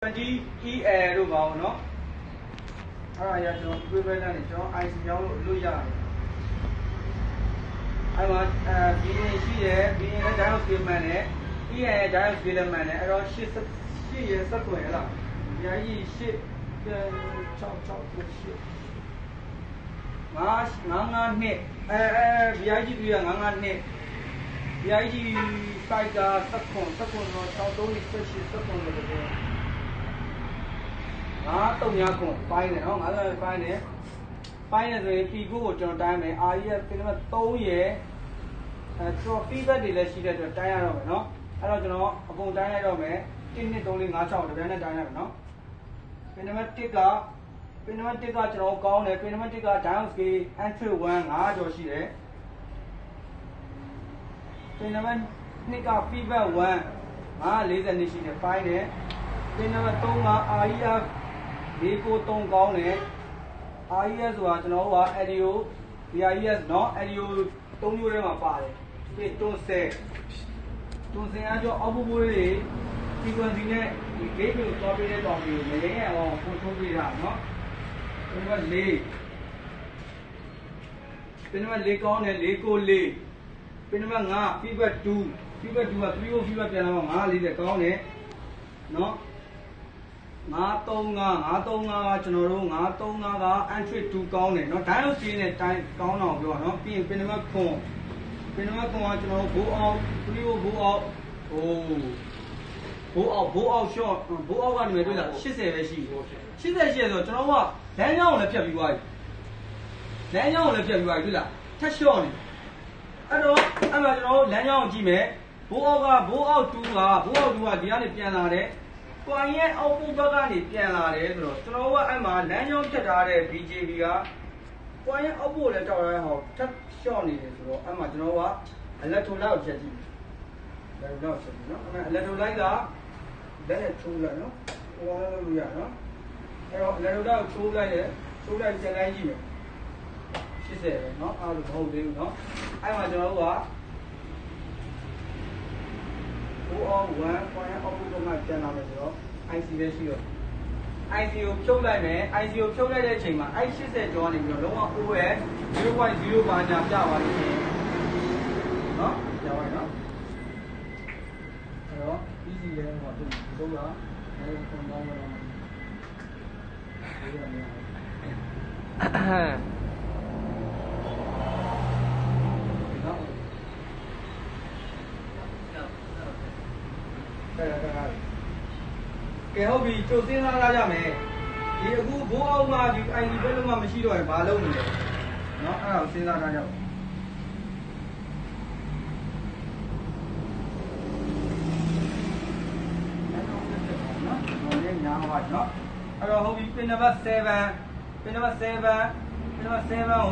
G E A တို့ပါအောင်နော်အဲ့ဒါရကျွန်တော်ပြေးပဲနဲ့ကျွန်တော် IC ကြောင်းလို့လုပ်ရတယ်အဲ့မှာBA ရှိတယ် BA နဲ့ diode scale မှန်တယ် EA ရဲ့ diode scale လည်းမှန်တယ်အဲ့တော့8ရယ်ဆက်သွယ်လားဒီအကြီး8 6နှစ်BIG 2က55နှစ် BIG 5က17တော့63 28 17လို့ပြော3ညခွန်ပိုင်းတယ်နော်50ပိုင်းတယ်ပိုင်းတယ်ဆိုရင် P9 ကိုကျွန်တော်တိုင်းမယ် REF ပြင်မဲ့3ရယ်ကျွန်တော် feedback တွေလည်းရှိတဲ့အတွက်တိုင်းရတော့မယ်နော်အဲ့တော့ကျွန်တော်အကုန်တိုင်းလိုက်တော့မယ်1 2 3 4 5 6တပြိုင်နဲ့တိုင်းရမယ်နော်ပြင်မဲ့1ကကျွန်တော်ကောင်းတယ်ပြင်မဲ့1က diode scale entry 1 5ကျော်ရှိတယ်ပြင်မဲ့2က feedback 1 40နှစ်ရှိတယ်ပိုင်းတယ်ပြင်မဲ့3က REF 493ကောင်းတယ် RES ဆိုတာကျွန်တော်တို့က audio BIS เนาะ audio 3မျိုးထဲမှာပါတယ်ပြီးတွန်းဆဲအကြော output တွေ frequency နဲ့ဒီ gate ကိုသွားပေးတဲ့ကောင်တွေကိုမရင်းရအောင် control ပေးတာเนาะဒီမှာ4ပြင်မှာ4ကောင်းတယ်494ပြင်မှာ5 feedback 2က3 feedback ပြန်လာမှာ540ကောင်းတယ်เนาะ535ကကျွန်တော်တို့535က entry 2ကောင်းတယ်เนาะ diode scale နဲ့တိုင်းကောင်းအောင်ပြောเนาะပြီးရင်ပင်နမခွန်ကကျွန်တော်တို့ဘိုးအောင်3ဘိုးအောင်ဘိုးအောင် short ဘိုးအောင်ကနေတွေ့လား80ပဲရှိ80ဆိုတော့ကျွန်တော်တို့ကလမ်းကြောင်းကိုလည်းဖြတ်ပြီးသွားပြီတွေ့လားထက် short နေအဲ့တော့အဲ့မှာကျွန်တော်တို့လမ်းကြောင်းကိုကြည့်မယ်ဘိုးအောင်2ကဒီကနေပြန်လာတယ်ကွန်ရဲ့အောက်ပုတ်ဘက်ကနေပြန်လာတယ်ဆိုတော့ကျွန်တော်ကအဲ့မှာလမ်းကြောင်းဖြတ်ထားတဲ့ BJB ကကွန်ရဲ့အောက်ပုတ်လည်းတောက်ရတဲ့ဟောထပ်လျှော့နေတယ်ဆိုတော့အဲ့မှာကျွန်တော်ကအလက်ထိုလိုက်ကိုချက်ကြည့်တယ်နော်အဲ့အလက်ထိုလိုက်ကလက်နဲ့ထိုးလိုက်နော်ဟိုကလို့ရနော်အဲ့တော့အလက်ထိုလိုက်ကိုထိုးလိုက်ပြန်လိုက်ကြည့်မယ်80ပဲနော်အဲ့လိုမဟုတ်သေးဘူးနော်အဲ့မှာကျွန်တော်တို့ကall 1 point output ကပြန်လာမယ်ဆိုတော့ IC ပဲရှိတော့ IC ကိုဖြုတ်လိုက်မယ် IC ကိုဖြုတ်လိုက်တဲ့အချိန်မှာအဲ့80ကျော်နေပြီးတော့လုံးဝ OS 0.0 ဘာညာပြသွားလိမ့်မယ်နော်ကြားပါနော်အဲ့တော့ easy လဲဟောဒီဆုံးတာအဲ့ဒါကောင်းတော့ကဲဟုတ်ပြီကြိုစဉ်းစားလာကြမယ်ဒီအခုဘိုးအောင်မှာဒီ ID ဘယ်လိုမှမရှိတော့ရင်ဘာလုပ်နေလဲเนาะအဲ့ဒါကိုစဉ်းစားထားကြအောင်နော်ဒီညာဟောเนาะအဲ့တော့ဟုတ်ပြီ pin number 7ကို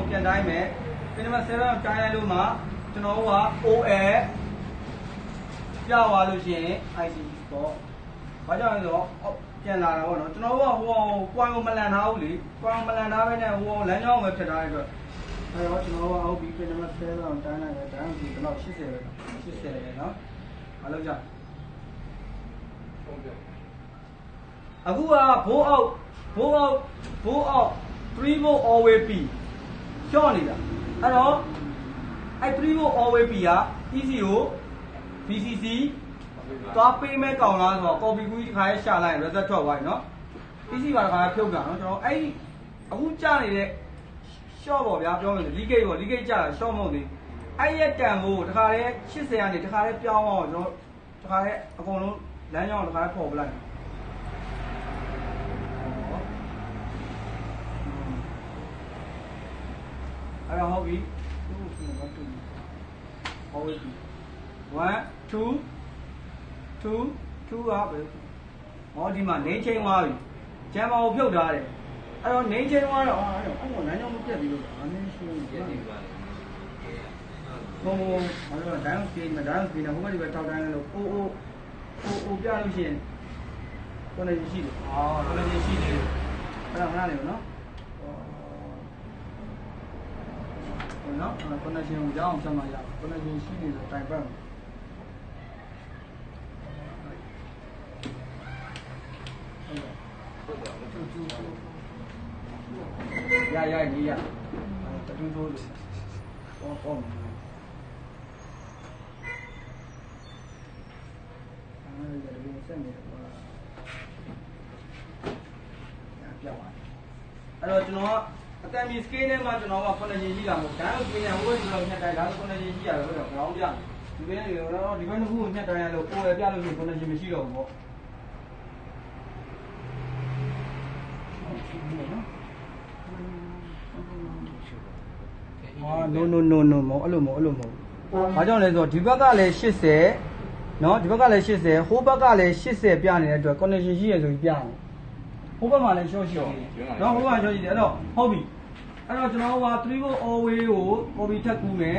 ပြန်တိုင်းမယ် pin number 7ကိုတိုင်းလိုက်လို့မှကျွန်တော်တို့က OL ပြသွားလို့ရှိရင် IC ပေါ့ဘာကြောင့်လဲဆိုတော့ပြန်လာတာပေါ့နော်ကျွန်တော်တို့ကဟိုကွန်ကိုမလန်ထားဘူးလေကွန်မလန်ထားပဲနဲ့ဟိုလမ်းကြောင်းပဲဖြစ်ထားတဲ့အတွက်အဲတော့ကျွန်တော်တို့ကဟုတ်ပြီပြင်နံပါတ်7လောက်တိုင်းလိုက်တယ်တိုင်းဒီတော့80ပဲနော်မလုပ်ကြအခုကဘိုးအောက်3 volt always P ရှော့နေတာအဲ့တော့အဲ့3 volt always P က EC ကို BCC သွားပေးမဲ့ကောင်လားဆိုတော့ copy ကူးတစ်ခါရရှာလိုက် reset ထွက်သွားပြီเนาะ PC ပါတစ်ခါဖြုတ်တာเนาะကျွန်တော်အဲ့အခုကြာနေတဲ့ short ပေါ့ဗျာပြောမယ်ဆို leakage ကြာတာ short မဟုတ်သေးအဲ့ရဲ့တန်ကိုတစ်ခါလဲ80ကနေတစ်ခါလဲပြောင်းအောင်ကျွန်တော်တစ်ခါလဲအကုန်လုံးလမ်းကြောင်းတစ်ခါလဲပေါ်ပလိုက်အဲ့တော့ဟုတ်ပြီဟုတ်ပြီ1 2 ကပဲဟောဒီမှာနေချင်းသွားပြီဂျမ်ပါကိုဖြုတ်ထားတယ်အဲ့တော့နေချင်းသွားတော့အဲ့တော့လမ်းကြောင်းမပြတ်ပြီးလို့အနေရှိနေပြတ်နေပါလေဟိုအဲ့တော့ဒိုင်းစကေးနဲ့ဟိုဘက်ဒီဘက်ထောက်တိုင်းလို့အိုပြလို့ရှိရင်ကိုယ်လည်းရှိတယ်ကိုယ်လည်းရှိတယ်အဲ့တော့ငါလည်းနော်နော်ကိုယ်လည်းရှင်ကိုကြောင်းအောင်ဆက်မှာရကိုယ်လည်းရှိနေလို့တိုင်ပတ် ရညီရတတူးတိုးလို့ပေါ့မယ်ဆက်နေတော့ပြောင်းသွားအဲ့တော့ကျွန်တော်ကအတန်ကြီး scale နဲ့မှကျွန်တော်က9ရင်ရှိတာမဟုတ်ဒါတော့ပြင်ရဟိုကျွန်တော်ညှက်တိုင်းဒါဆို9ရင်ရှိရတယ်ဆိုတော့ခေါင်းပြဒီဘက်တော့ဒီဘက်တစ်ခုကိုညှက်တိုင်းရလို့ကိုယ်ရပြလို့ရှိရင်9ရင်မရှိတော့ဘူးပေါ့no မဟုတ်အဲ့လိုမဟုတ်ဘာကြောင့်လဲဆိုတော့ဒီဘက်ကလည်း80เนาะဒီဘက်ကလည်း80ဟိုဘက်ကလည်း80ပြနေတဲ့အတွက် connection ရှိရဆိုပြီးပြအောင်ဟိုဘက်မှာလည်း short เนาะဟိုဘက်က short ရှိတယ်အဲ့တော့ဟုတ်ပြီအဲ့တော့ကျွန်တော်က3 volt all way ကို copy ထပ်ကူးမယ်